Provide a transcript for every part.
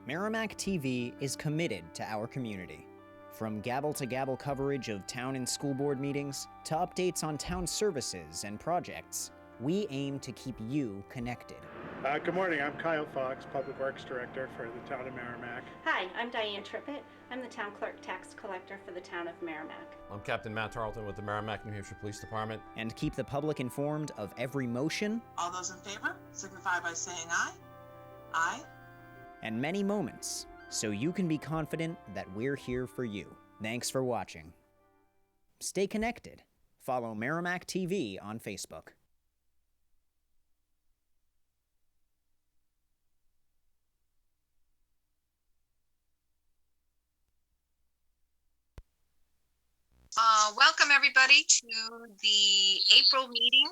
Merrimack TV is committed to our community. From gavel-to-gavel coverage of town and school board meetings to updates on town services and projects, we aim to keep you connected. Good morning, I'm Kyle Fox, Public Works Director for the town of Merrimack. Hi, I'm Diane Trippett. I'm the town clerk tax collector for the town of Merrimack. I'm Captain Matt Tarleton with the Merrimack, New Hampshire Police Department. And keep the public informed of every motion. All those in favor signify by saying aye. Aye. And many moments, so you can be confident that we're here for you. Thanks for watching. Stay connected. Follow Merrimack TV on Facebook. Welcome everybody to the April meeting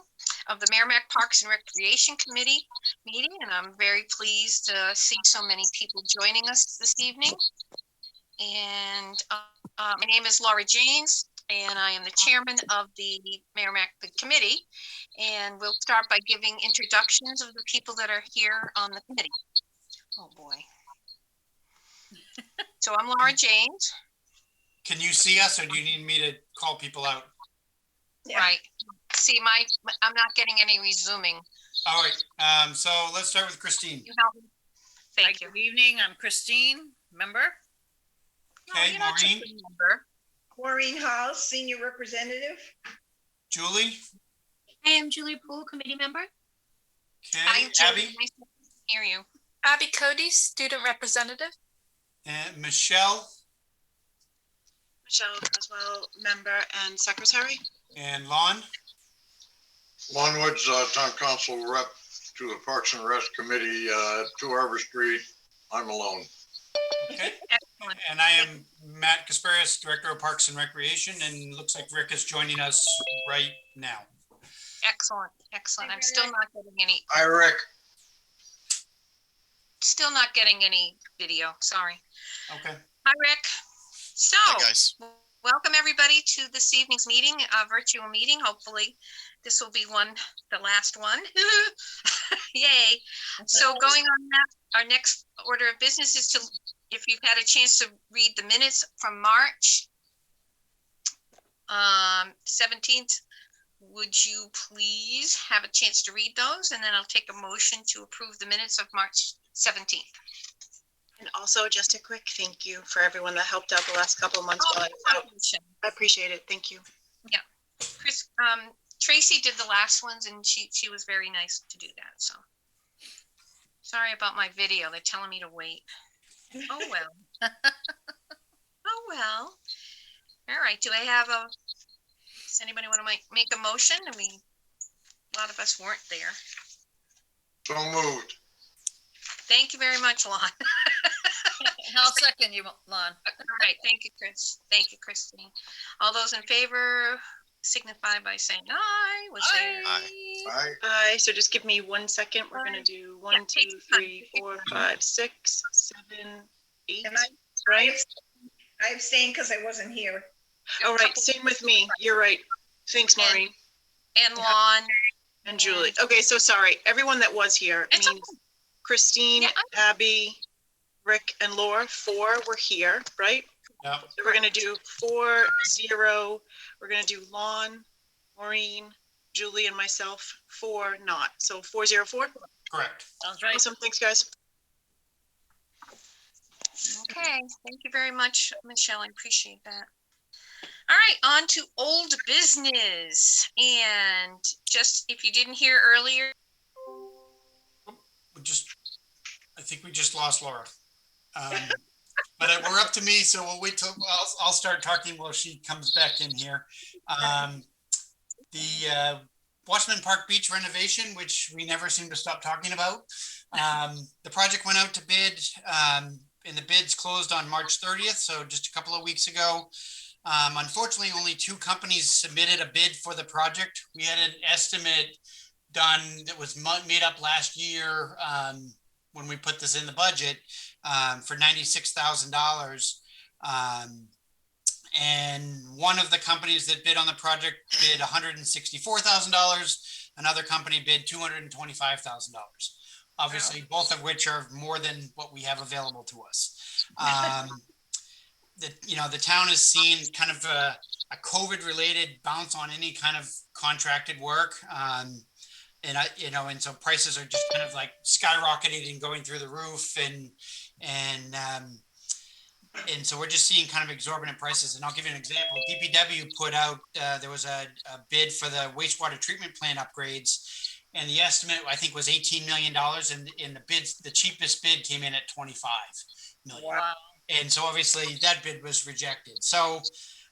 of the Merrimack Parks and Recreation Committee meeting, and I'm very pleased to see so many people joining us this evening. And my name is Laura Janes, and I am the chairman of the Merrimack committee. And we'll start by giving introductions of the people that are here on the committee. Oh boy. So I'm Laura Janes. Can you see us, or do you need me to call people out? Yeah. Right. See, I'm not getting any resuming. All right. So let's start with Christine. You help me? Thank you. Good evening. I'm Christine, member. Okay, No, Maureen. Member. Maureen Hall, senior representative. Julie. I am Julie Poole, committee member. Okay, Abby. Nice to hear you. Abby Cody, student representative. And Michelle. Michelle Creswell, member and secretary. And Lon. Lon Woods, town council rep to the Parks and Rec Committee, 2 Arbor Street. I'm alone. Okay. Excellent. And I am Matt Kasparis, Director of Parks and Recreation, and looks like Rick is joining us right now. Excellent. Excellent. I'm still not getting any. Hi, Rick. Still not getting any video. Sorry. Okay. Hi, Rick. So, hi guys. Welcome everybody to this evening's meeting, virtual meeting. Hopefully this will be the last one. Yay. So going on that, our next order of business is to, if you've had a chance to read the minutes from March 17th, would you please have a chance to read those? And then I'll take a motion to approve the minutes of March 17th. And also just a quick thank you for everyone that helped out the last couple of months. I appreciate it. Thank you. Yeah. Chris, Tracy did the last ones and she was very nice to do that. So sorry about my video. They're telling me to wait. Oh, well. Oh, well. All right. Does anybody want to make a motion? I mean, a lot of us weren't there. So moved. Thank you very much, Lon. I'll second you, Lon. All right. Thank you, Chris. Thank you, Christine. All those in favor signify by saying aye. Aye. Aye. So just give me 1 second. We're going to do 1, 2, 3, 4, 5, 6, 7, 8. Right? I abstained because I wasn't here. All right. Same with me. You're right. Thanks, Maureen. And Lon. And Julie. Okay. So sorry. Everyone that was here means okay. Christine, Abby, Rick, and Laura, 4 were here, right? Yeah. So we're going to do 4, 0. We're going to do Lon, Maureen, Julie, and myself, 4 not. So 4, 0, 4? Correct. Sounds right. Awesome. Thanks, guys. Okay. Thank you very much, Michelle. I appreciate that. All right. On to old business. And just if you didn't hear earlier, I think we just lost Laura. But we're up to me, so we'll wait till I'll start talking while she comes back in here. The Washington Park Beach renovation, which we never seem to stop talking about. The project went out to bid, and the bids closed on March 30th, so just a couple of weeks ago. Unfortunately, only 2 companies submitted a bid for the project. We had an estimate done that was made up last year when we put this in the budget for $96,000. And one of the companies that bid on the project bid $164,000. Another company bid $225,000. obviously, both of which are more than what we have available to us. The town has seen kind of a COVID-related bounce on any kind of contracted work. And so prices are just kind of like skyrocketing and going through the roof, and so we're just seeing kind of exorbitant prices. And I'll give you an example. DPW put out, there was a bid for the wastewater treatment plant upgrades, and the estimate I think was $18 million, and the cheapest bid came in at 25 million. Wow. And so obviously that bid was rejected. So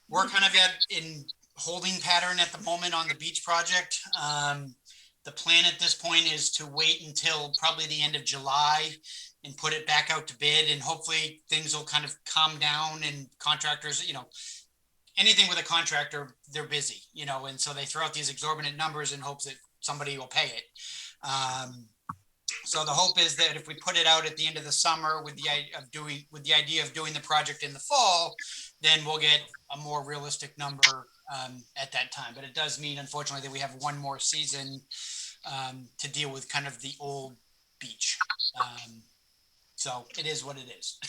we're kind of in holding pattern at the moment on the beach project. The plan at this point is to wait until probably the end of July and put it back out to bid, and hopefully things will kind of calm down, and contractors, anything with a contractor, they're busy, and so they throw out these exorbitant numbers in hopes that somebody will pay it. So the hope is that if we put it out at the end of the summer with the idea of doing the project in the fall, then we'll get a more realistic number at that time. But it does mean, unfortunately, that we have one more season to deal with kind of the old beach. So it is what it is.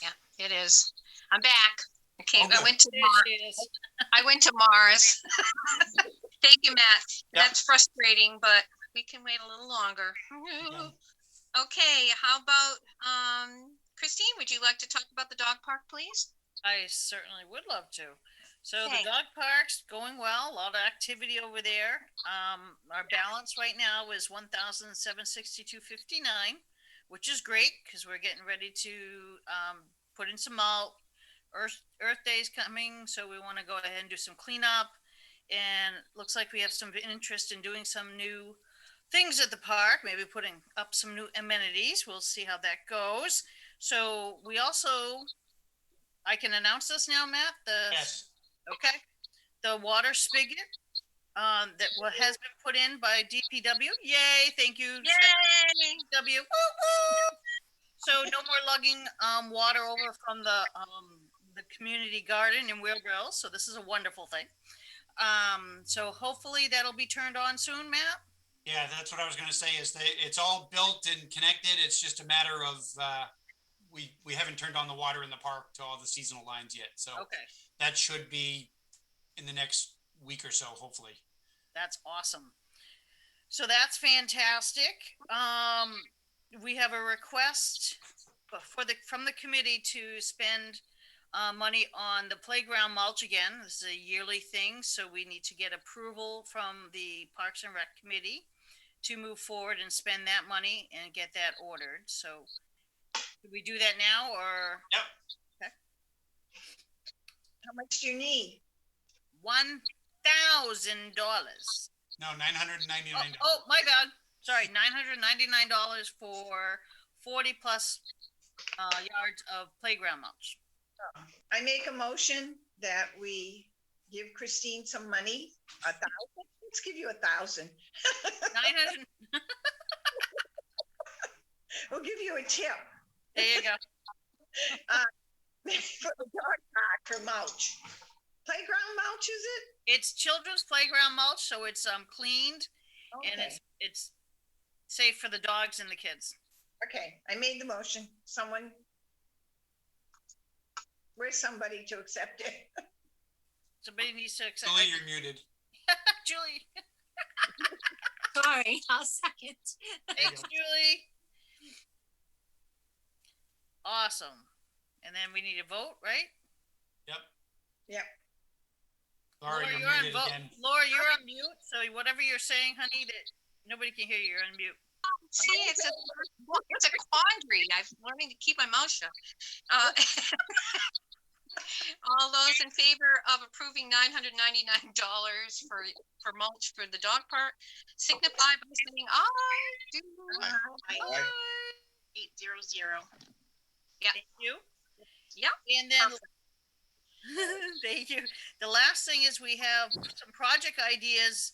Yeah, it is. I'm back. Okay, Oh, good. I went to There Mars. she is. I went to Mars. Thank you, Matt. Yep. That's frustrating, but we can wait a little longer. Okay. Okay, how about Christine? Would you like to talk about the dog park, please? I certainly would love to. So Okay. the dog park's going well, a lot of activity over there. Our balance right now is 1,762.59, which is great because we're getting ready to put in some mulch. Earth Day's coming, so we want to go ahead and do some cleanup. And looks like we have some interest in doing some new things at the park, maybe putting up some new amenities. We'll see how that goes. So we also, I can announce this now, Matt? Yes. Okay. The water spigot that has been put in by DPW. Yay, thank you. Yay! DPW. Woo, woo. So no more lugging water over from the community garden in Wheelbrill. So this is a wonderful thing. So hopefully that'll be turned on soon, Matt. Yeah, that's what I was going to say, is that it's all built and connected. It's just a matter of we haven't turned on the water in the park to all the seasonal lines yet. So Okay. that should be in the next week or so, hopefully. That's awesome. So that's fantastic. We have a request from the committee to spend money on the playground mulch again. This is a yearly thing, so we need to get approval from the Parks and Rec Committee to move forward and spend that money and get that ordered. So do we do that now or? Yep. Okay. How much do you need? $1,000. No, $999. Oh, my God. Sorry, $999 for 40 plus yards of playground mulch. I make a motion that we give Christine some money, 1,000. Let's give you 1,000. 900. We'll give you a tip There you go. for the dog park for mulch. Playground mulch, is it? It's children's playground mulch, so it's cleaned and Okay. it's safe for the dogs and the kids. Okay, I made the motion. Where's somebody to accept it? Somebody needs to accept. Julie, you're muted. Julie. Sorry, I'll second. Thanks, Julie. Awesome. And then we need a vote, right? Yep. Yep. Sorry, Laura, you're muted again. Laura, you're on mute. So whatever you're saying, honey, that nobody can hear you. You're on mute. See, it's a quandary. I'm learning to keep my mouth shut. All those in favor of approving $999 for mulch for the dog park, signify by saying aye. Aye. 800. Yeah. Thank you. Yep. And then, thank you. The last thing is we have some project ideas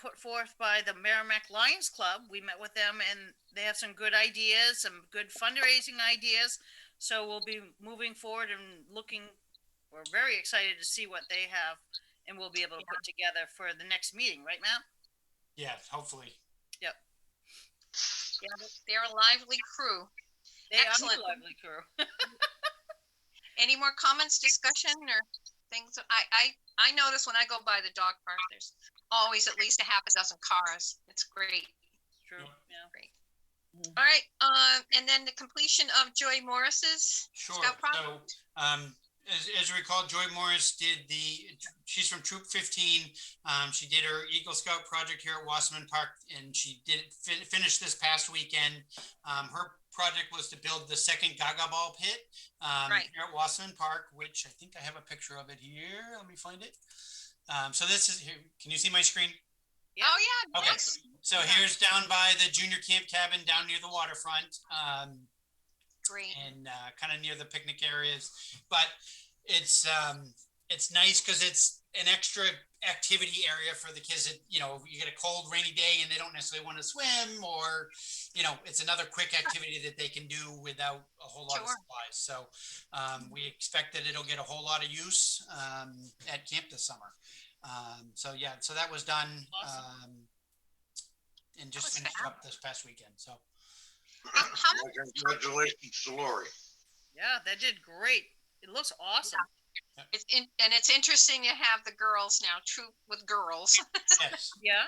put forth by the Merrimack Lions Club. We met with them and they have some good ideas, some good fundraising ideas. So we'll be moving forward and looking, we're very excited to see what they have and we'll be able to put together for the next meeting, right, Matt? Yeah, hopefully. Yep. They're a lively crew. They Excellent. are a lovely crew. Any more comments, discussion, or things? I notice when I go by the dog park, there's always at least a half a dozen cars. It's great. True. Yeah. Great. All right. And then the completion of Joy Morris's Sure. Scout project. So, as you recall, Joy Morris she's from Troop 15. She did her Eagle Scout project here at Wasserman Park, and she did finish this past weekend. Her project was to build the second Gaga Ball pit here at Wasserman Park, which I think I have a picture of it here. Let me find it. So this is here. Can you see my screen? Yeah. Oh yeah. Okay. Yes. So here's down by the junior camp cabin down near the waterfront. Great. And kind of near the picnic areas, but it's nice because it's an extra activity area for the kids that, you get a cold rainy day and they don't necessarily want to swim, or it's another quick activity that they can do without a whole lot of supplies. So we expect that it'll get a whole lot of use at camp this summer. So that was done. Awesome. And just finished up this past weekend. So congratulations to Lori. Yeah, that did great. It looks awesome. Yeah. It's interesting to have the girls now, troop with girls. Yes. Yeah.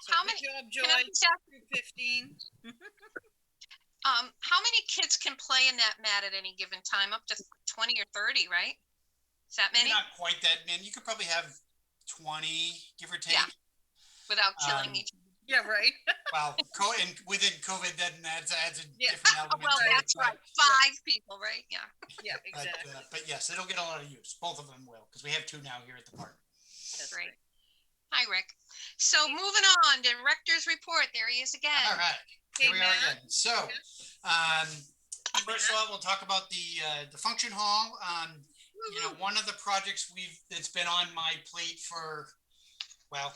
So How good many? job, Joy. Troop 15. How many kids can play in that mat at any given time? Up to 20 or 30, right? Is that many? Not quite that many. You could probably have 20, give or take. Yeah. Without killing each other. Yeah, right. Well, within COVID, then adds a different element. Well, that's right. 5 people, right? Yeah. Yeah, exactly. But yes, it'll get a lot of use. Both of them will, because we have 2 now here at the park. That's Great. Hi, Rick. So moving on, director's report. There he is again. All right. Here we are again. So, first of all, we'll talk about the function hall. One of the projects that's been on my plate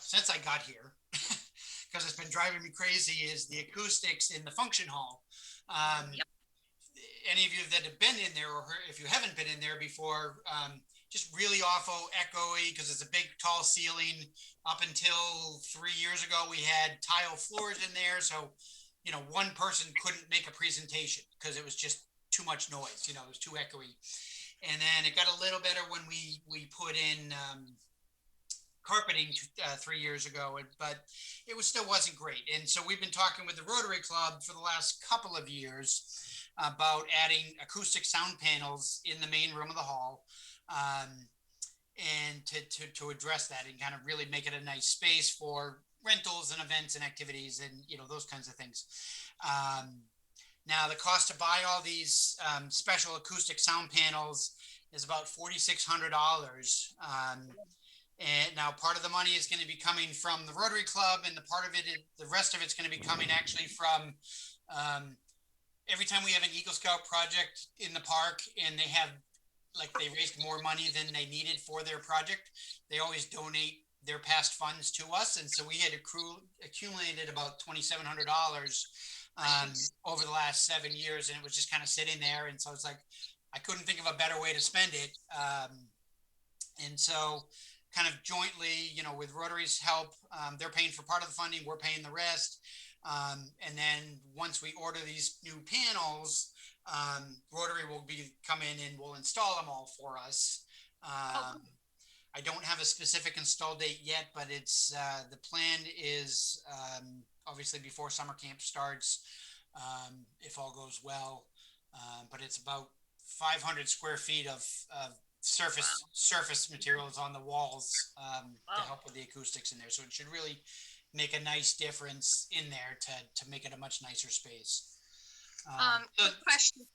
since I got here, because it's been driving me crazy, is the acoustics in the function hall. Any of you that have been in there, or if you haven't been in there before, just really awful, echoey, because it's a big, tall ceiling. Up until 3 years ago, we had tile floors in there, so one person couldn't make a presentation because it was just too much noise. It was too echoey. And then it got a little better when we put in carpeting 3 years ago, but it still wasn't great. And so we've been talking with the Rotary Club for the last couple of years about adding acoustic sound panels in the main room of the hall, and to address that and kind of really make it a nice space for rentals and events and activities and those kinds of things. Now the cost to buy all these special acoustic sound panels is about $4,600. And now part of the money is going to be coming from the Rotary Club, and the rest of it's going to be coming actually from every time we have an Eagle Scout project in the park and they raised more money than they needed for their project, they always donate their past funds to us. And so we had accumulated about $2,700 over the last 7 years, and it was just kind of sitting there. And so it's like, I couldn't think of a better way to spend it. And so kind of jointly, with Rotary's help, they're paying for part of the funding, we're paying the rest. And then once we order these new panels, Rotary will come in and will install them all for us. I don't have a specific install date yet, but it's the plan is obviously before summer camp starts, if all goes well. But it's about 500 square feet of surface materials on the walls to help with the acoustics in there. So it should really make a nice difference in there to make it a much nicer space. Quick question.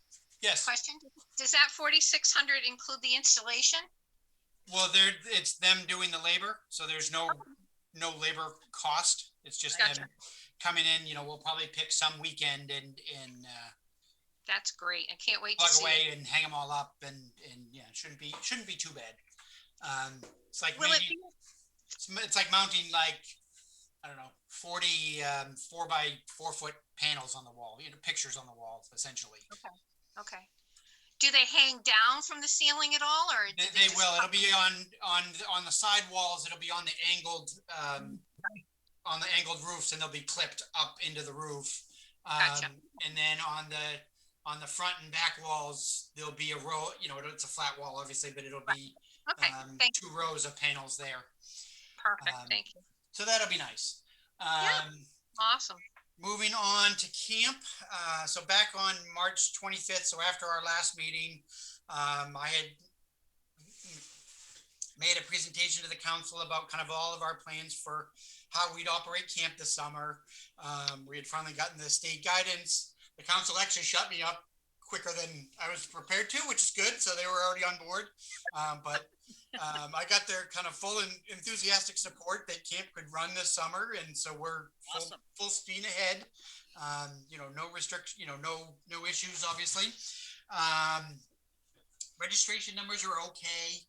Yes. Question. Does that 4,600 include the installation? Well, it's them doing the labor, so there's no labor cost. It's just them coming in. We'll probably pick some weekend and that's great. I can't wait plug to see away it. and hang them all up, and yeah, it shouldn't be too bad. It's like it's like mounting I don't know, 40 4 by 4 foot panels on the wall, pictures on the wall, essentially. Okay. Do they hang down from the ceiling at all, or they will? It'll be on the side walls. It'll be on the angled roofs, and they'll be clipped up into the roof. Gotcha. And then on the front and back walls, there'll be a row, you know, it's a flat wall, obviously, but it'll be Okay, thank two rows of panels there. Perfect, thank you. So that'll be nice. Awesome. Moving on to camp. So back on March 25th, so after our last meeting, I had made a presentation to the council about kind of all of our plans for how we'd operate camp this summer. We had finally gotten the state guidance. The council actually shut me up quicker than I was prepared to, which is good. So they were already on board. But I got their kind of full and enthusiastic support that camp could run this summer. And so we're full steam ahead. You know, no restriction, you know, no issues, obviously. Registration numbers are okay.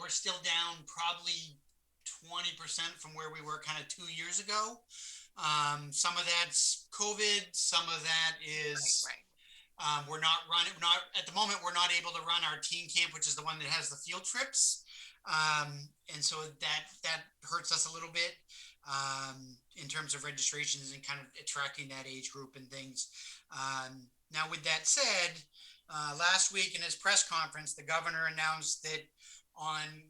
We're still down probably 20% from where we were kind of 2 years ago. Some of that's COVID. Some of that is we're not at the moment. We're not able to run our teen camp, which is the one that has the field trips, and so that hurts us a little bit in terms of registrations and kind of attracting that age group and things. Now, with that said, last week in his press conference, the governor announced that on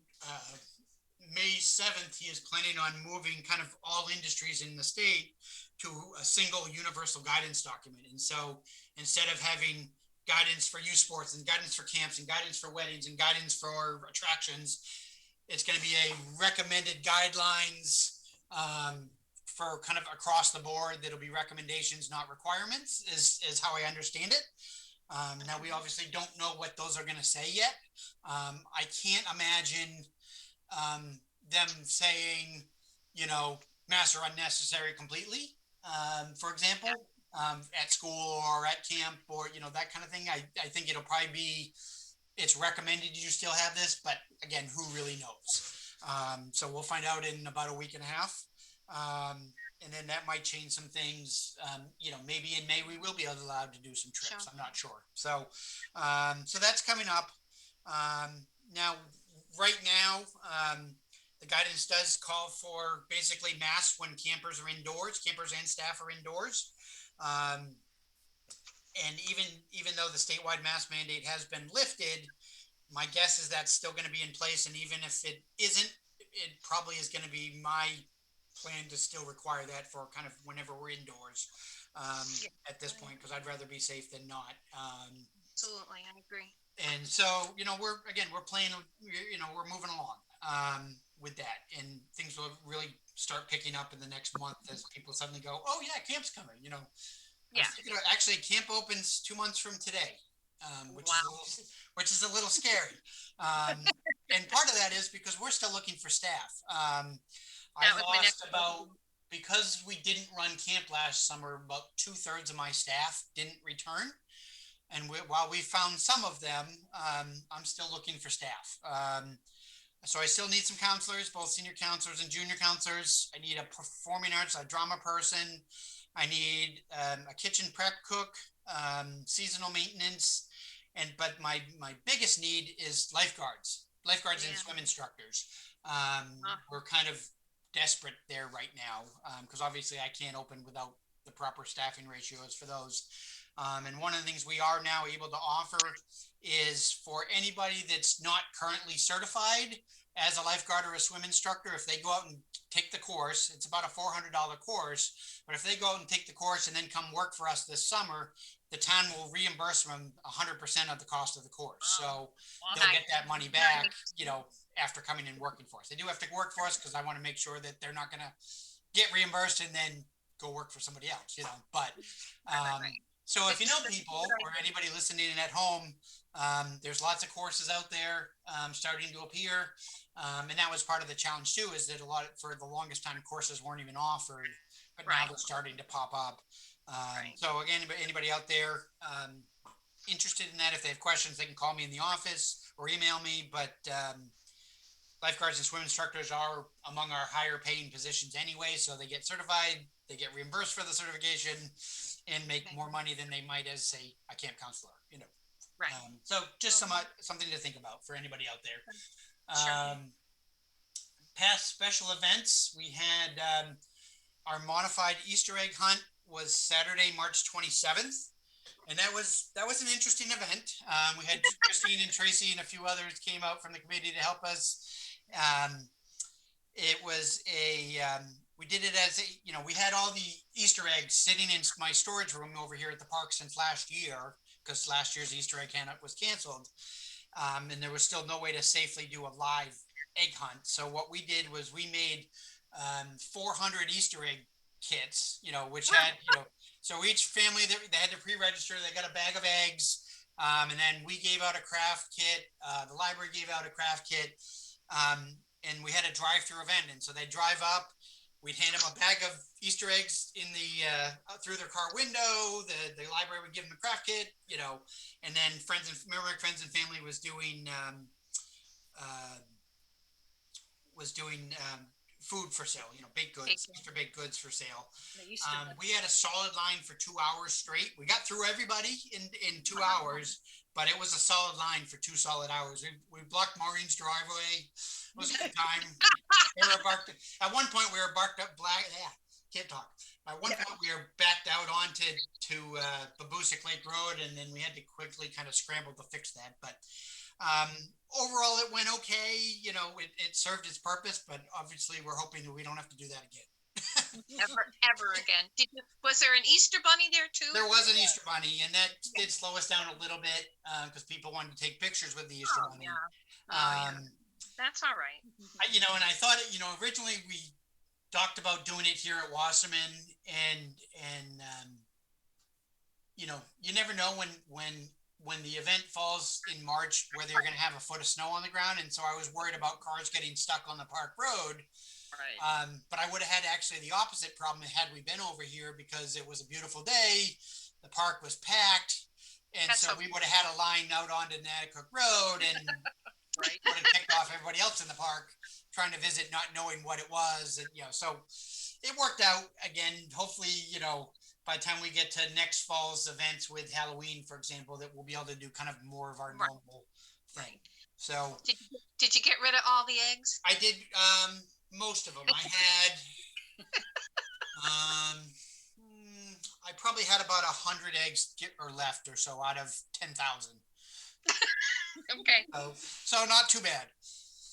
May 7th, he is planning on moving kind of all industries in the state to a single universal guidance document. And so instead of having guidance for youth sports and guidance for camps and guidance for weddings and guidance for attractions, it's going to be a recommended guidelines for kind of across the board. That'll be recommendations, not requirements, is how I understand it. Now, we obviously don't know what those are going to say yet. I can't imagine them saying, you know, masks are unnecessary completely, for example, at school or at camp or, you know, that kind of thing. I think it'll probably be, it's recommended you still have this, but again, who really knows? So we'll find out in about a week and a half. And then that might change some things. You know, maybe in May we will be allowed to do some trips. Sure. I'm not sure. So, so that's coming up. Now, right now, the guidance does call for basically masks when campers are indoors. Campers and staff are indoors. And even though the statewide mask mandate has been lifted, my guess is that's still going to be in place. And even if it isn't, it probably is going to be my plan to still require that for kind of whenever we're indoors at this point, because I'd rather be safe than not. Absolutely, I agree. And so, you know, we're playing, you know, we're moving along with that, and things will really start picking up in the next month as people suddenly go, oh yeah, camp's coming, you know. Yeah. Actually, camp opens 2 months from today, which is a little scary. And part of that is because we're still looking for staff. I lost because we didn't run camp last summer, about 2/3 of my staff didn't return. And while we found some of them, I'm still looking for staff. So I still need some counselors, both senior counselors and junior counselors. I need a performing arts, a drama person. I need a kitchen prep cook, seasonal maintenance. But my biggest need is lifeguards and swim instructors. We're kind of desperate there right now because obviously I can't open without the proper staffing ratios for those. And one of the things we are now able to offer is for anybody that's not currently certified as a lifeguard or a swim instructor, if they go out and take the course, it's about a $400 course, but if they go out and take the course and then come work for us this summer, the town will reimburse them 100% of the cost of the course. So they'll get that money back, you know, after coming and working for us. They do have to work for us because I want to make sure that they're not going to get reimbursed and then go work for somebody else, you know, but, so if you know people or anybody listening at home, there's lots of courses out there starting to appear. And that was part of the challenge too, is that for the longest time, courses weren't even offered, but now they're starting to pop up. So again, anybody out there interested in that, if they have questions, they can call me in the office or email me. But lifeguards and swim instructors are among our higher paying positions anyway. So they get certified, they get reimbursed for the certification and make more money than they might as, say, a camp counselor, you know. Right. So just something to think about for anybody out there. Past special events, we had our modified Easter egg hunt was Saturday, March 27th. And that was an interesting event. We had Christine and Tracy and a few others came out from the committee to help us. It was we did it as we had all the Easter eggs sitting in my storage room over here at the park since last year, because last year's Easter egg hunt was canceled. And there was still no way to safely do a live egg hunt. So what we did was we made 400 Easter egg kits, which had, so each family, they had to pre-register, they got a bag of eggs. And then we gave out a craft kit. The library gave out a craft kit. And we had a drive-through event. And so they drive up, we'd hand them a bag of Easter eggs in the through their car window. The library would give them a craft kit, and then Friends and Family was doing food for sale, baked goods, Easter baked goods for sale. We had a solid line for 2 hours straight. We got through everybody in 2 hours, but it was a solid line for 2 solid hours. We blocked Maureen's driveway. It was a good time. At one point, we were can't talk. At one point, we were backed out onto Babusick Lake Road, and then we had to quickly kind of scramble to fix that. But overall, it went okay. It served its purpose, but obviously, we're hoping that we don't have to do that again. ever again. Was there an Easter bunny there too? There was an Easter bunny, and that did slow us down a little bit because people wanted to take pictures with the Easter bunny. Yeah. That's all right. And I thought, originally we talked about doing it here at Wasserman, and you never know when the event falls in March whether you're going to have a foot of snow on the ground, and so I was worried about cars getting stuck on the park road. Right. But I would have had actually the opposite problem had we been over here, because it was a beautiful day, the park was packed, and we would have had a line out onto Natticook Road, and right, would have ticked off everybody else in the park trying to visit, not knowing what it was, and so it worked out. Again, hopefully, by the time we get to next fall's events with Halloween, for example, that we'll be able to do kind of more of our normal thing. So did you get rid of all the eggs? I did. Most of them. I had, I probably had about 100 eggs left or so out of 10,000. Okay. So not too bad.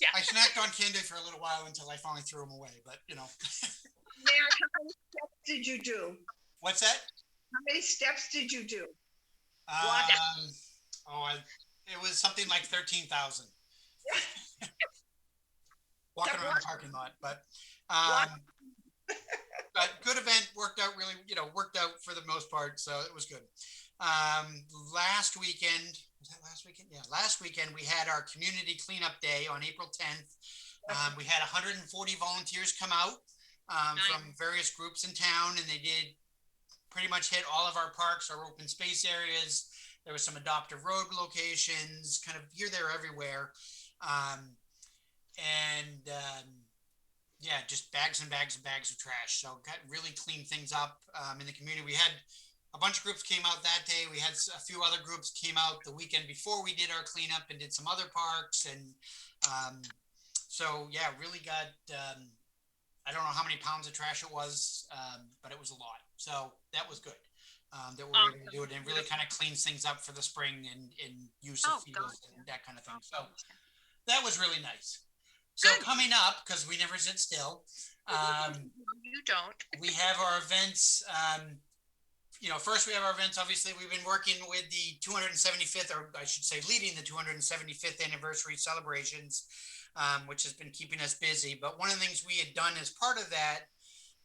Yeah. I snacked on candy for a little while until I finally threw them away, but Mayor, how many steps did you do? What's that? How many steps did you do? It was something like 13,000. Walking around the parking lot, but good event, worked out really, worked out for the most part, so it was good. Last weekend, was that last weekend? Yeah, last weekend we had our community cleanup day on April 10th. We had 140 volunteers come out from various groups in town, and they did pretty much hit all of our parks, our open space areas. There was some adoptive road locations, kind of here, there, everywhere. Just bags and bags and bags of trash. So got really clean things up in the community. We had a bunch of groups came out that day. We had a few other groups came out the weekend before we did our cleanup and did some other parks. And really got, I don't know how many pounds of trash it was, but it was a lot. So that was good. That we were able to do it, and really kind of cleans things up for the spring and use of fields and that kind of thing. So that was really nice. So coming up, because we never sit still, you don't. We have our events. First we have our events. Obviously, we've been working with the 275th, or I should say, leading the 275th anniversary celebrations, which has been keeping us busy. But one of the things we had done as part of that,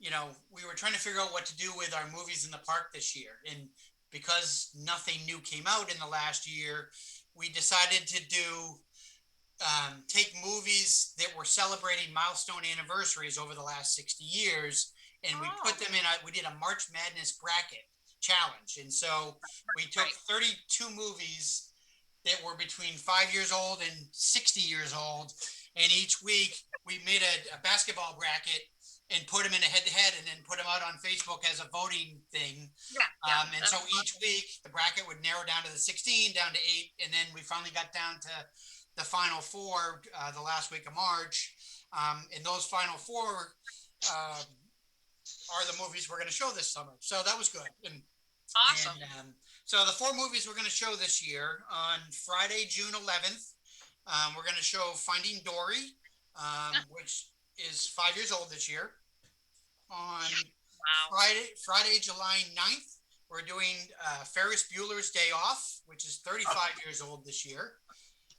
we were trying to figure out what to do with our movies in the park this year, and because nothing new came out in the last year, we decided to take movies that were celebrating milestone anniversaries over the last 60 years, and we put them in we did a March Madness bracket challenge. And so we took 32 movies that were between 5 years old and 60 years old, and each week we made a basketball bracket and put them in a head-to-head, and then put them out on Facebook as a voting thing. And so each week the bracket would narrow down to the 16, down to 8, and then we finally got down to the final 4 the last week of March. And those final 4 are the movies we're going to show this summer. So that was good. Awesome. So the 4 movies we're going to show this year on Friday, June 11th, we're going to show Finding Dory, which is 5 years old this year. On Friday, July 9th, we're doing Ferris Bueller's Day Off, which is 35 years old this year.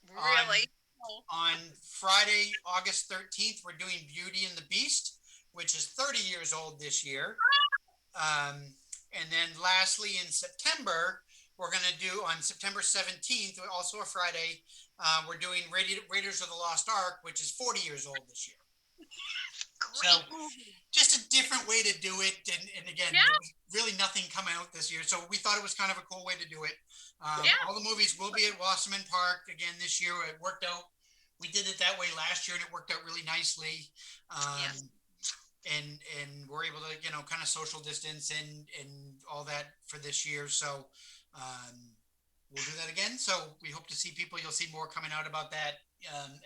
Really? On Friday, August 13th, we're doing Beauty and the Beast, which is 30 years old this year. And then lastly, in September, we're going to do on September 17th, also a Friday, we're doing Raiders of the Lost Ark, which is 40 years old this year. So just a different way to do it. And again, there was really nothing coming out this year. So we thought it was kind of a cool way to do it. All the movies will be at Wasserman Park again this year. It worked out. We did it that way last year and it worked out really nicely. And we're able to, you know, kind of social distance and all that for this year. So we'll do that again. So we hope to see people. You'll see more coming out about that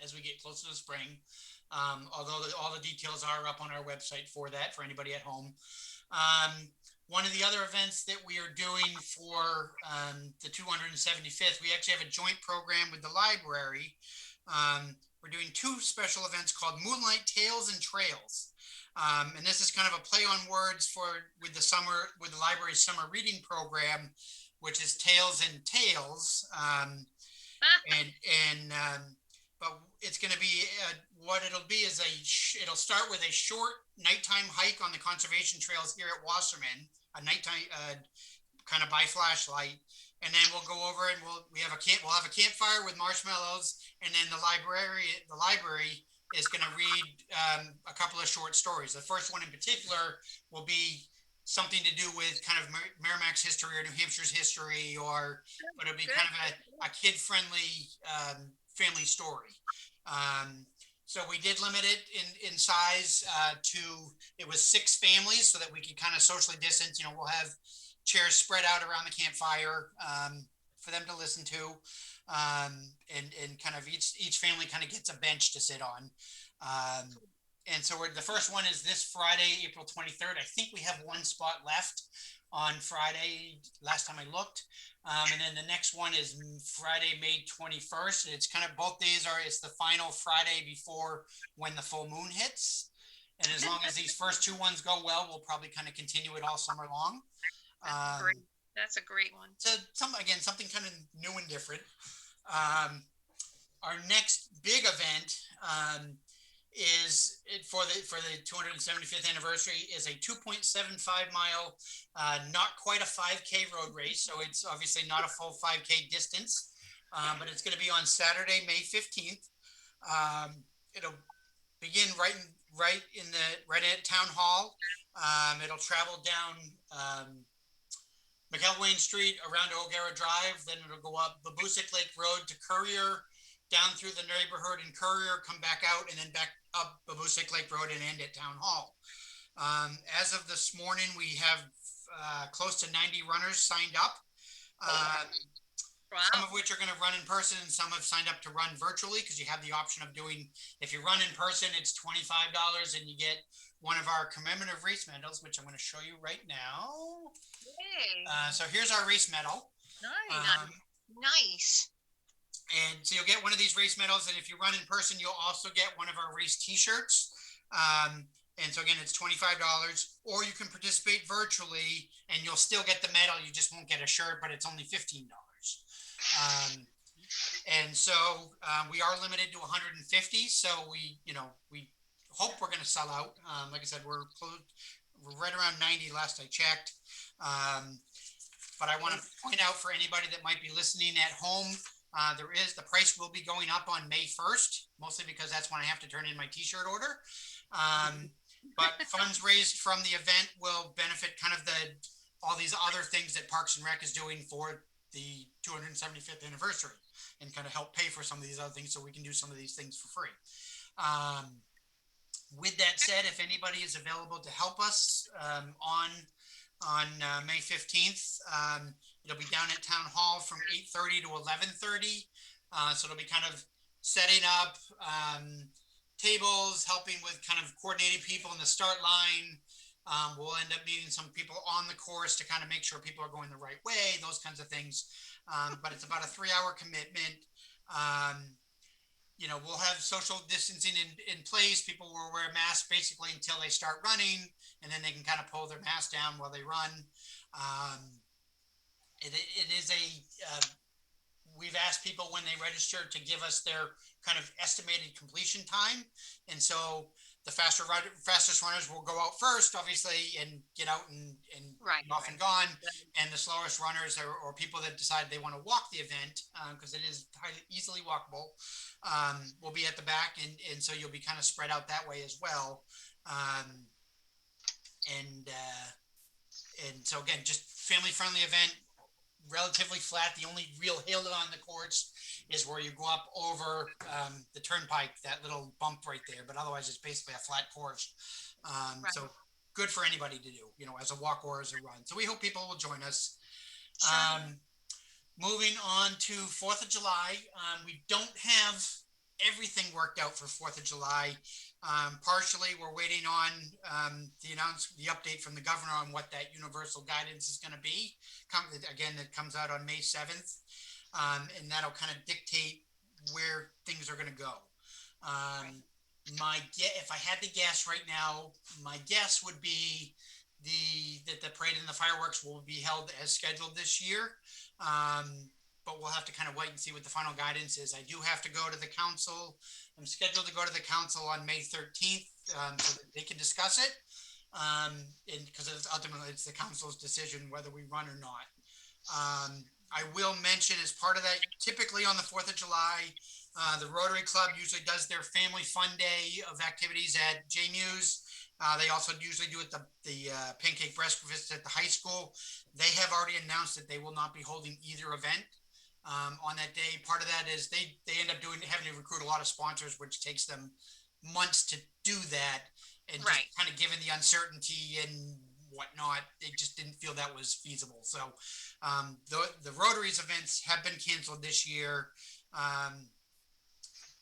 as we get closer to spring. Although all the details are up on our website for that, for anybody at home. One of the other events that we are doing for the 275th, we actually have a joint program with the library. We're doing 2 special events called Moonlight Tales and Trails. And this is kind of a play on words with the library's summer reading program, which is Tales and Tales. But it's going to be what it'll be is it'll start with a short nighttime hike on the conservation trails here at Wasserman, a nighttime kind of by flashlight, and then we'll go over and we'll have a campfire with marshmallows, and then the library is going to read a couple of short stories. The first one in particular will be something to do with kind of Merrimack's history or New Hampshire's history, but it'll be kind of a kid-friendly family story. So we did limit it in size it was 6 families so that we could kind of socially distance. You know, we'll have chairs spread out around the campfire for them to listen to. And kind of each family kind of gets a bench to sit on. And so the first one is this Friday, April 23rd. I think we have 1 spot left on Friday, last time I looked. And then the next one is Friday, May 21st. It's kind of both days it's the final Friday before when the full moon hits. And as long as these first 2 ones go well, we'll probably kind of continue it all summer long. That's a great one. So something kind of new and different. Our next big event is for the 275th anniversary is a 2.75 mile, not quite a 5K road race. So it's obviously not a full 5K distance, but it's going to be on Saturday, May 15th. It'll begin right at Town Hall. It'll travel down McElwain Street around O'Gara Drive, then it'll go up Babusick Lake Road to Courier, down through the neighborhood in Courier, come back out, and then back up Babusick Lake Road and end at Town Hall. As of this morning, we have close to 90 runners signed up. Some of which are going to run in person, and some have signed up to run virtually because you have the option of if you run in person, it's $25 and you get one of our commemorative race medals, which I'm going to show you right now. So here's our race medal. Nice. And so you'll get one of these race medals, and if you run in person, you'll also get one of our race t-shirts. And so again, it's $25, or you can participate virtually and you'll still get the medal. You just won't get a shirt, but it's only $15. And so we are limited to 150. So we hope we're going to sell out. Like I said, we're right around 90 last I checked. But I want to point out for anybody that might be listening at home, the price will be going up on May 1st, mostly because that's when I have to turn in my t-shirt order. But funds raised from the event will benefit kind of all these other things that Parks and Rec is doing for the 275th anniversary, and kind of help pay for some of these other things so we can do some of these things for free. With that said, if anybody is available to help us on May 15th, it'll be down at Town Hall from 8:30 to 11:30. So it'll be kind of setting up tables, helping with kind of coordinating people in the start line, We'll end up needing some people on the course to kind of make sure people are going the right way, those kinds of things. But it's about a 3-hour commitment. You know, we'll have social distancing in place. People will wear masks basically until they start running, and then they can kind of pull their mask down while they run. It is we've asked people when they register to give us their kind of estimated completion time. And so the fastest runners will go out first, obviously, and get out and off and gone. And the slowest runners or people that decide they want to walk the event, because it is easily walkable, will be at the back. And so you'll be kind of spread out that way as well. And so again, just family friendly event, relatively flat. The only real hill on the course is where you go up over the turnpike, that little bump right there. But otherwise, it's basically a flat course. So good for anybody to do, you know, as a walk or as a run. So we hope people will join us. Sure. Moving on to 4th of July, we don't have everything worked out for 4th of July. Partially, we're waiting on the update from the governor on what that universal guidance is going to be. Again, that comes out on May 7th, and that'll kind of dictate where things are going to go. If I had to guess right now, my guess would be that the parade and the fireworks will be held as scheduled this year. But we'll have to kind of wait and see what the final guidance is. I do have to go to the council. I'm scheduled to go to the council on May 13th so that they can discuss it. Because ultimately it's the council's decision whether we run or not. I will mention as part of that, typically on the 4th of July, the Rotary Club usually does their family fun day of activities at JMU's. They also usually do the pancake breakfast at the high school. They have already announced that they will not be holding either event on that day. Part of that is they end up having to recruit a lot of sponsors, which takes them months to do that. And just kind of given the uncertainty and whatnot, they just didn't feel that was feasible. So the Rotary's events have been canceled this year,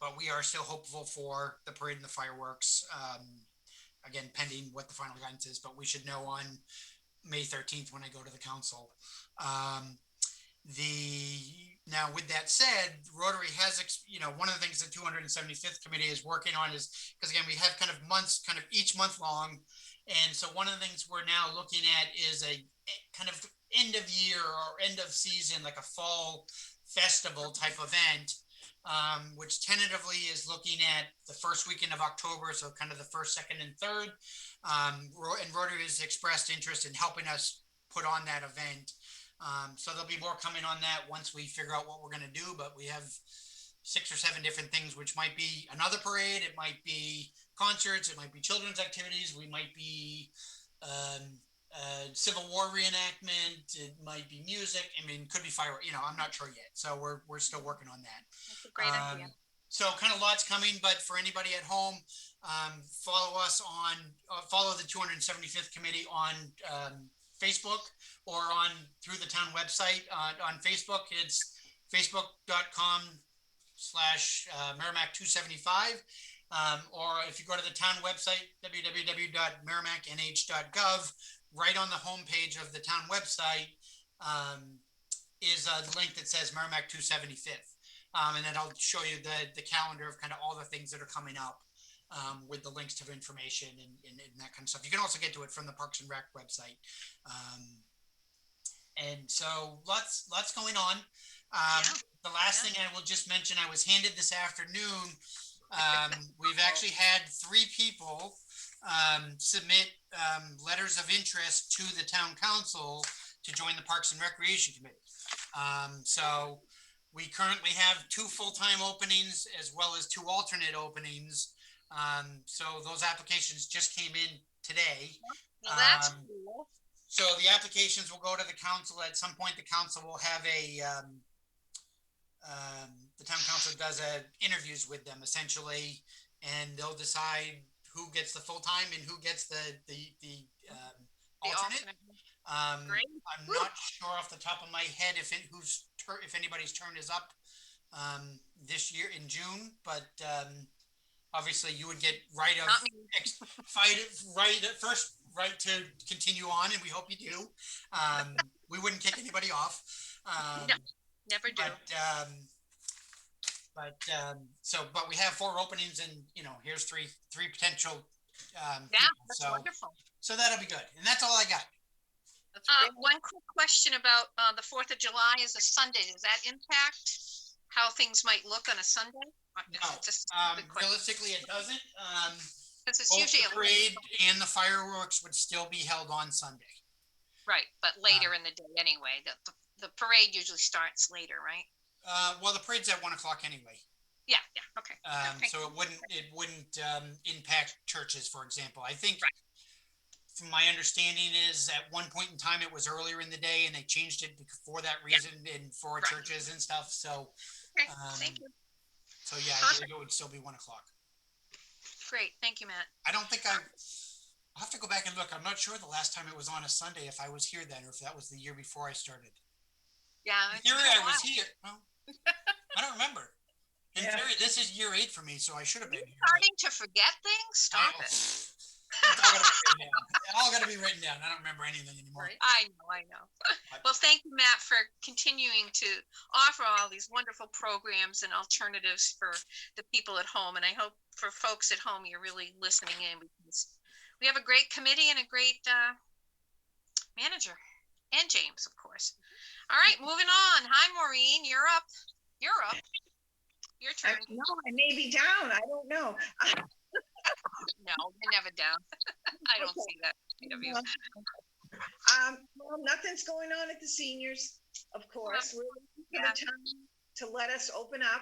but we are still hopeful for the parade and the fireworks. Again, pending what the final guidance is, but we should know on May 13th when I go to the council. Now, with that said, Rotary has, one of the things the 275th committee is working on is, because again, we have kind of months, kind of each month long. And so one of the things we're now looking at is a kind of end of year or end of season, like a fall festival type event, which tentatively is looking at the first weekend of October. So kind of the first, second, and third. And Rotary has expressed interest in helping us put on that event. So there'll be more coming on that once we figure out what we're going to do, but we have 6 or 7 different things, which might be another parade. It might be concerts. It might be children's activities. We might be Civil War reenactment. It might be music. I mean, could be fireworks. I'm not sure yet. So we're still working on that. That's a great idea. So kind of lots coming, but for anybody at home, follow the 275th committee on Facebook or through the town website. On Facebook, it's facebook.com/Merrimack275. Or if you go to the town website, www.merrimacknh.gov, right on the homepage of the town website is a link that says Merrimack 275th. And that'll show you the calendar of kind of all the things that are coming up with the links to information and that kind of stuff. You can also get to it from the Parks and Rec website. And so lots going on. The last thing I will just mention, I was handed this afternoon. We've actually had 3 people submit letters of interest to the town council to join the Parks and Recreation Committee. So we currently have 2 full-time openings as well as 2 alternate openings. So those applications just came in today. Well, that's cool. So the applications will go to the council. At some point, the council will have the town council does interviews with them essentially, and they'll decide who gets the full-time and who gets the alternate. I'm not sure off the top of my head if anybody's turn is up this year in June, but obviously you would get first right to continue on, and we hope you do. We wouldn't kick anybody off. No, never do. But we have 4 openings, and here's three potential. Yeah, that's wonderful. So that'll be good, and that's all I got. One quick question about the 4th of July is a Sunday. Does that impact how things might look on a Sunday? No, realistically, it doesn't. Because it's Both usually the parade and the fireworks would still be held on Sunday. Right, but later in the day anyway. The parade usually starts later, right? Well, the parade's at 1 o'clock anyway. Yeah, okay. So it wouldn't impact churches, for example. I think, from my understanding, is at one point in time it was earlier in the day, and they changed it for that reason and for churches and stuff. So, thank you. So yeah, I believe it would still be 1 o'clock. Great, thank you, Matt. I don't think I'll have to go back and look. I'm not sure the last time it was on a Sunday, if I was here then, or if that was the year before I started. Yeah. In theory, I was here. Well, I don't remember. In theory, this is year 8 for me, so I should have been here. Starting to forget things? Stop it. It's all got to be written down. I don't remember anything anymore. I know. Well, thank you, Matt, for continuing to offer all these wonderful programs and alternatives for the people at home. And I hope for folks at home, you're really listening in, because we have a great committee and a great manager, and James, of course. All right, moving on. Hi, Maureen, you're up. Your turn. No, I may be down. I don't know. No, you're never down. I don't see that. Well, nothing's going on at the seniors, of course. We're looking for the time to let us open up.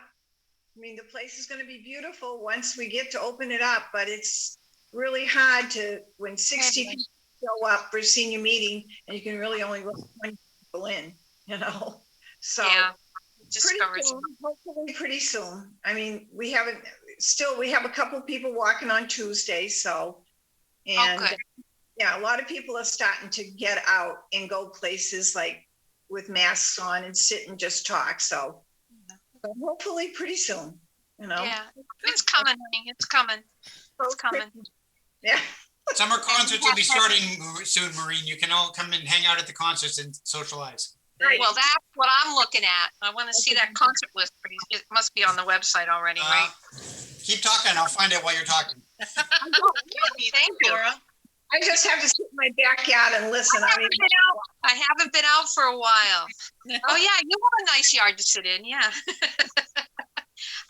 I mean, the place is going to be beautiful once we get to open it up, but it's really hard when 60 people show up for a senior meeting, and you can really only let 20 people in, So pretty soon, hopefully pretty soon. I mean, we have a couple of people walking on Tuesday, so, and a lot of people are starting to get out and go places like with masks on and sit and just talk. So hopefully pretty soon, Yeah, it's coming, honey. It's coming. Yeah. Summer concerts will be starting soon, Maureen. You can all come and hang out at the concerts and socialize. Well, that's what I'm looking at. I want to see that concert list. It must be on the website already, right? Keep talking. I'll find out while you're talking. Thank you, Laura. I just have to sit in my backyard and listen. I haven't been out for a while. Oh, yeah, you have a nice yard to sit in. Yeah.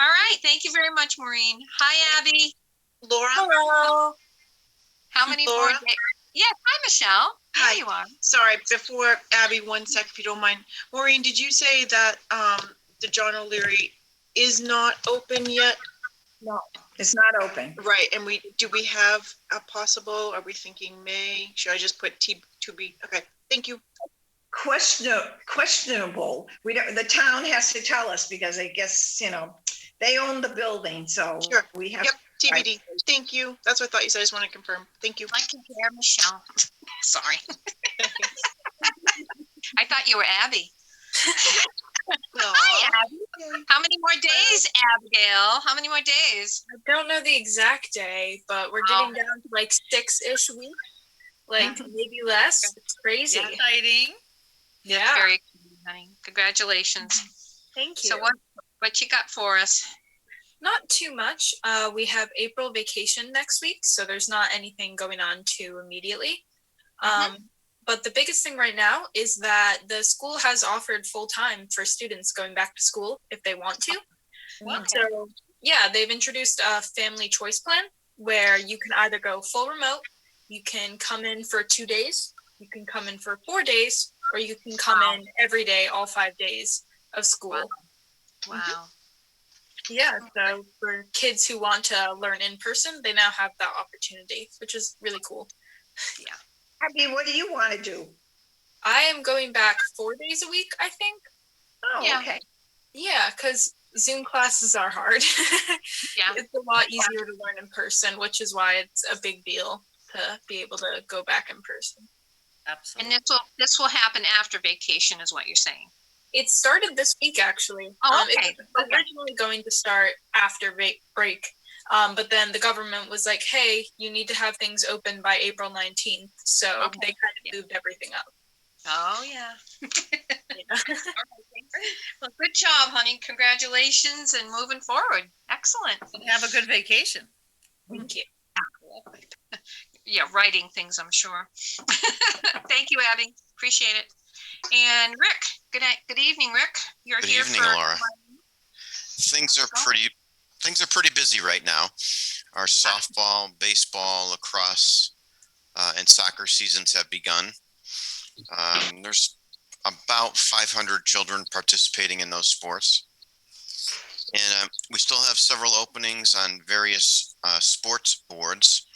All right. Thank you very much, Maureen. Hi, Abby. Laura. Hello. How many more days? Yes. Hi, Michelle. Hi. There you are. Sorry, before Abby, 1 sec, if you don't mind. Maureen, did you say that the John O'Leary is not open yet? No, it's not open. Right, and do we have a possible, are we thinking May? Should I just put to be? Okay, thank you. Questionable. The town has to tell us, because I guess, they own the building, so sure. We have. Yep, TBD. Thank you. That's what I thought you said. I just want to confirm. Thank you. I can hear Michelle. Sorry. I thought you were Abby. Hi, Abby. How many more days, Abigail? How many more days? I don't know the exact day, but we're getting down to like 6-ish weeks, maybe less. It's crazy. Exciting. Yeah. Very exciting, honey. Congratulations. Thank you. So what you got for us? Not too much. We have April vacation next week, so there's not anything going on too immediately. But the biggest thing right now is that the school has offered full-time for students going back to school if they want to. Okay. So yeah, they've introduced a family choice plan where you can either go full remote, you can come in for 2 days, you can come in for 4 days, or you can come in every day, all 5 days of school. Wow. Yeah, so for kids who want to learn in person, they now have that opportunity, which is really cool. Yeah. Abby, what do you want to do? I am going back 4 days a week, I think. Oh, Yeah. okay. Yeah, because Zoom classes are hard. Yeah. It's a lot easier to learn in person, which is why it's a big deal to be able to go back in person. Absolutely. And this will happen after vacation, is what you're saying. It started this week, actually. Oh, okay. It was originally going to start after break, But then the government was like, hey, you need to have things open by April 19th. So they kind of moved everything up. Oh, yeah. Well, good job, honey. Congratulations and moving forward. Excellent. And have a good vacation. Thank you. Yeah, writing things, I'm sure. Thank you, Abby. Appreciate it. And Rick, good evening, Rick. You're Good here evening, for Laura. Things are pretty busy right now. Our softball, baseball, lacrosse, and soccer seasons have begun. There's about 500 children participating in those sports. And we still have several openings on various sports boards.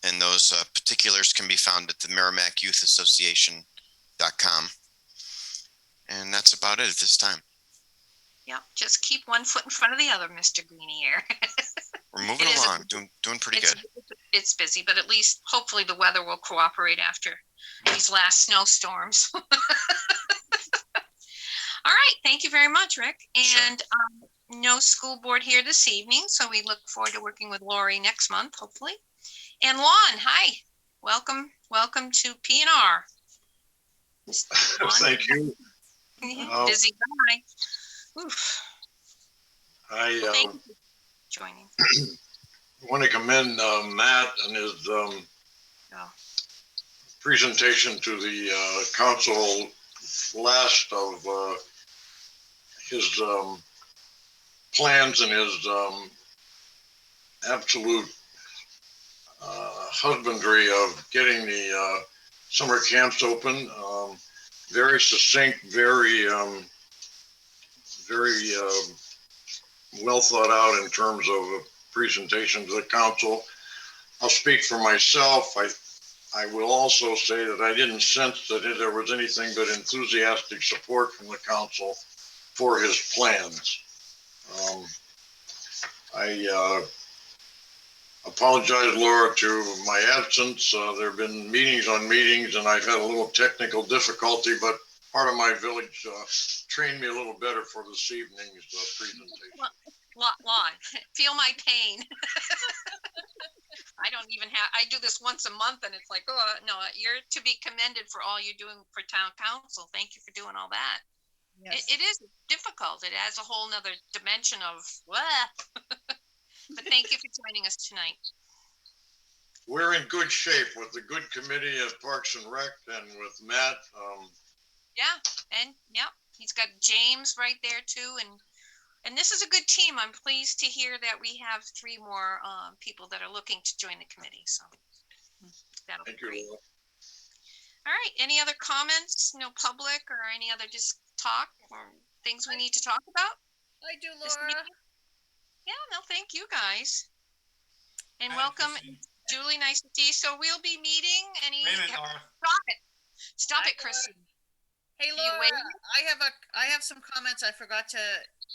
And those particulars can be found at the Merrimack Youth Association.com. And that's about it at this time. Yeah, just keep one foot in front of the other, Mr. Greenie here. We're moving along, doing pretty good. It's busy, but at least hopefully the weather will cooperate after these last snowstorms. All right, thank you very much, Rick. And no school board here this evening, so we look forward to working with Lori next month, hopefully. And Lon, hi, welcome to P&R. Thank you. Busy guy. Oof. I Thank you for joining. want to commend Matt and his presentation to the council last of his plans and his absolute husbandry of getting the summer camps open. Very succinct, very well thought out in terms of a presentation to the council. I'll speak for myself. I will also say that I didn't sense that there was anything but enthusiastic support from the council for his plans. I apologize, Laura, to my absence. There have been meetings on meetings and I've had a little technical difficulty, but part of my village trained me a little better for this evening's presentation. Lon, feel my pain. I do this once a month and it's like, oh, no, you're to be commended for all you're doing for town council. Thank you for doing all that. Yes. It is difficult. It adds a whole nother dimension of, but thank you for joining us tonight. We're in good shape with the good committee of Parks and Rec and with Matt. He's got James right there too. And this is a good team. I'm pleased to hear that we have 3 more people that are looking to join the committee. So that'll be great. All right. Any other comments? No public or any other just talk or things we need to talk about? I do, Laura. Yeah, no, thank you guys. And welcome, Julie. Nice to see you. So we'll be meeting. Wait a minute, Laura. Stop it, Chrissy. Hey, Laura. I have some comments I forgot to.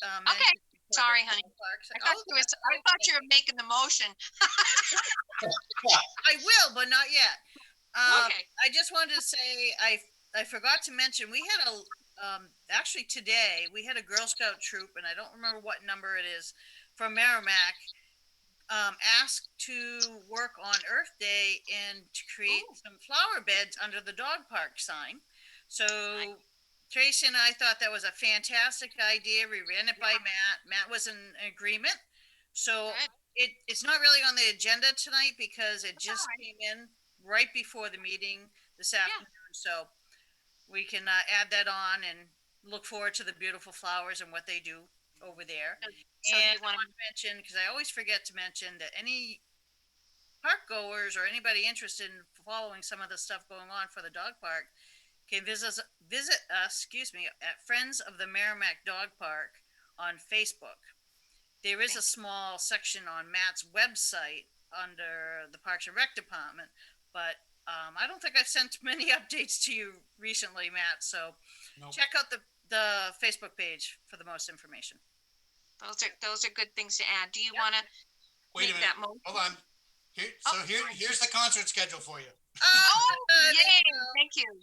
Okay. Sorry, honey. I thought you were making the motion. I will, but not yet. Okay. I just wanted to say I forgot to mention we had actually today we had a Girl Scout troop, and I don't remember what number it is, from Merrimack, asked to work on Earth Day and to create some flower beds under the dog park sign. So Tracy and I thought that was a fantastic idea. We ran it by Matt. Matt was in agreement. So it's not really on the agenda tonight because it just came in right before the meeting this afternoon. So we can add that on and look forward to the beautiful flowers and what they do over there. So and I want to mention, because I always forget to mention, that any park goers or anybody interested in following some of the stuff going on for the dog park can visit us at Friends of the Merrimack Dog Park on Facebook. There is a small section on Matt's website under the Parks and Rec department, but I don't think I've sent many updates to you recently, Matt. So check out the Facebook page for the most information. Those are good things to add. Do you want to wait a minute? Hold on. Here's the concert schedule for you. Yay! Thank you.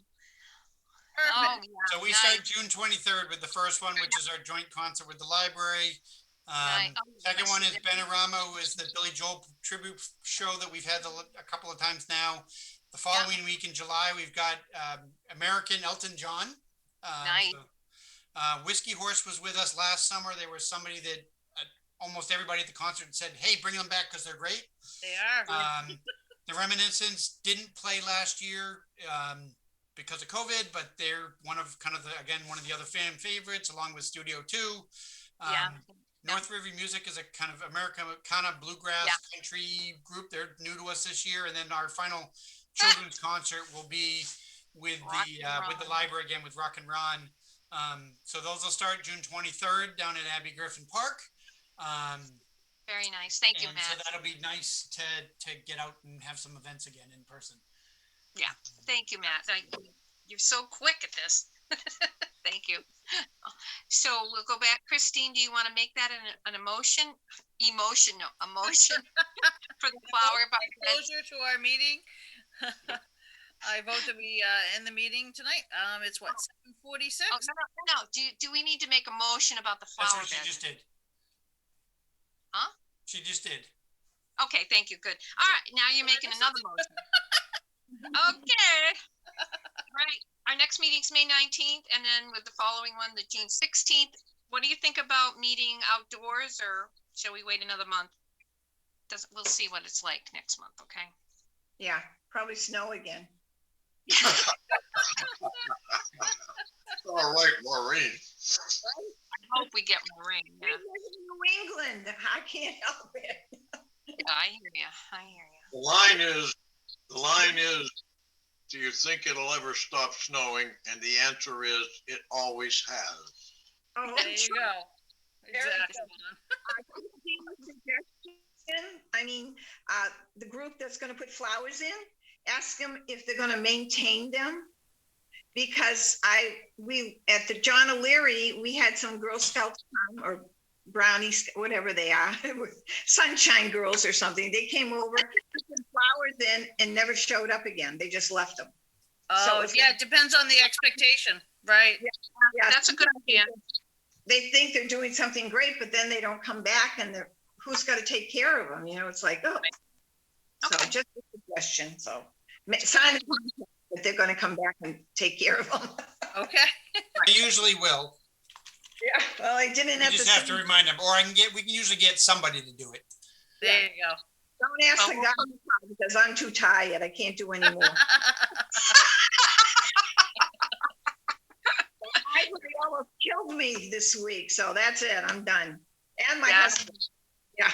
So we start June 23rd with the first one, which is our joint concert with the library. Right. Oh, Second I one see is that. Benorama, who is the Billy Joel tribute show that we've had a couple of times now. The following week in July, we've got American Elton John. Nice. Whiskey Horse was with us last summer. There was somebody that almost everybody at the concert said, "Hey, bring them back because they're great." They are. The Reminiscence didn't play last year because of COVID, but they're one of the other fan favorites, along with Studio 2. North River Music is a kind of Americana bluegrass country group. They're new to us this year, and then our final children's concert will be with the library again with Rock and Ron. So those will start June 23rd down at Abbey Griffin Park. Very nice. Thank you, And Matt. so that'll be nice to get out and have some events again in person. Yeah. Thank you, Matt. You're so quick at this. Thank you. So we'll go back. Christine, do you want to make that an emotion? A motion for the flower by Closer to our meeting. I vote that we end the meeting tonight. It's what, 7:46? Oh, no. Do we need to make a motion about the flower That's what bed? she just did. Huh? She just did. Okay, thank you. Good. All right, now you're making another motion. Okay. Right. Our next meeting's May 19th, and then with the following one, the June 16th. What do you think about meeting outdoors, or shall we wait another month? We'll see what it's like next month, okay? Yeah, probably snow again. All right, Maureen. I hope we get more rain. We Yeah, live in New England. I can't help it. I hear you. The line is, do you think it'll ever stop snowing? And the answer is, it always has. Oh, There you go. Exactly. I mean, the group that's going to put flowers in, ask them if they're going to maintain them. Because we at the John O'Leary, we had some Girl Scouts or brownies, whatever they are, Sunshine Girls or something. They came over, put some flowers in, and never showed up again. They just left them. Oh, So yeah, it depends on the expectation, right? Yeah, That's a good idea. They think they're doing something great, but then they don't come back, and who's got to take care of them? You know, it's like, oh. So Okay. just a suggestion. So sign a contract that they're going to come back and take care of them. Okay. I usually will. Yeah. Well, I didn't You have just to. have to remind them, or we can usually get somebody to do it. There you go. Don't ask the guy in the car because I'm too tired. I can't do anymore. They almost killed me this week, so that's it. I'm done. And my husband. Yeah.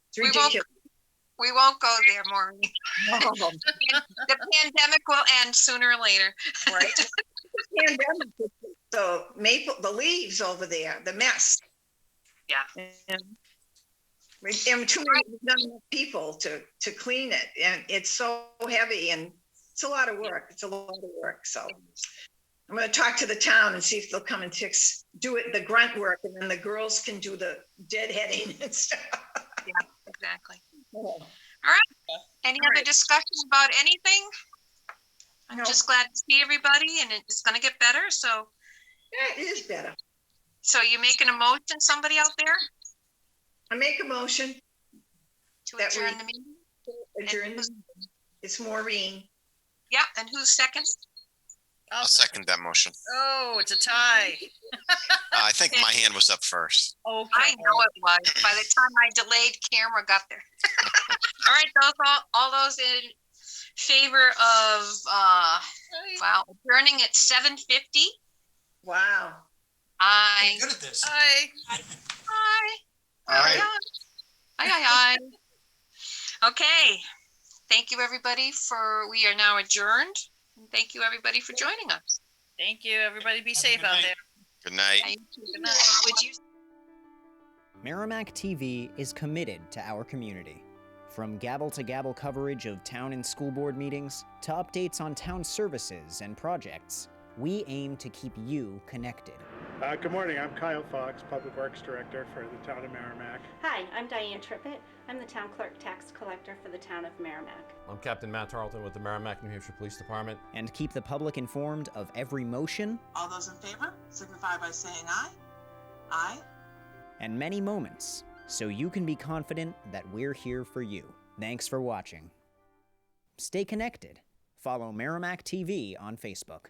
It's ridiculous. We won't go there, Maureen. No. The pandemic will end sooner or later. Right. Pandemic. So the leaves over there, the mess. Yeah. And too many not enough people to clean it, and it's so heavy, and it's a lot of work. It's a lot of work. So I'm going to talk to the town and see if they'll come and do it the grunt work, and then the girls can do the deadheading and stuff. Yeah, exactly. All right. Any other discussion about anything? I'm just glad to see everybody, and it's going to get better. So yeah, it is better. So you making a motion, somebody out there? I make a motion to adjourn the meeting. Adjourn. It's Maureen. Yeah, and who's second? I'll second that motion. Oh, it's a tie. I think my hand was up first. Okay. I know it was. By the time my delayed camera got there. All right, all those in favor of adjourning at 7:50. Wow. You're good at this. Aye. Okay. Thank you, everybody, we are now adjourned. And thank you, everybody, for joining us. Thank you, everybody. Be safe out there. Good night. Good night. Would you? Merrimack TV is committed to our community. From gavel-to-gavel coverage of town and school board meetings to updates on town services and projects, we aim to keep you connected. Good morning. I'm Kyle Fox, Public Works Director for the town of Merrimack. Hi, I'm Diane Trippett. I'm the town clerk tax collector for the town of Merrimack. I'm Captain Matt Tarleton with the Merrimack, New Hampshire Police Department. And keep the public informed of every motion. All those in favor signify by saying aye. Aye. and many moments so you can be confident that we're here for you. Thanks for watching. Stay connected. Follow Merrimack TV on Facebook.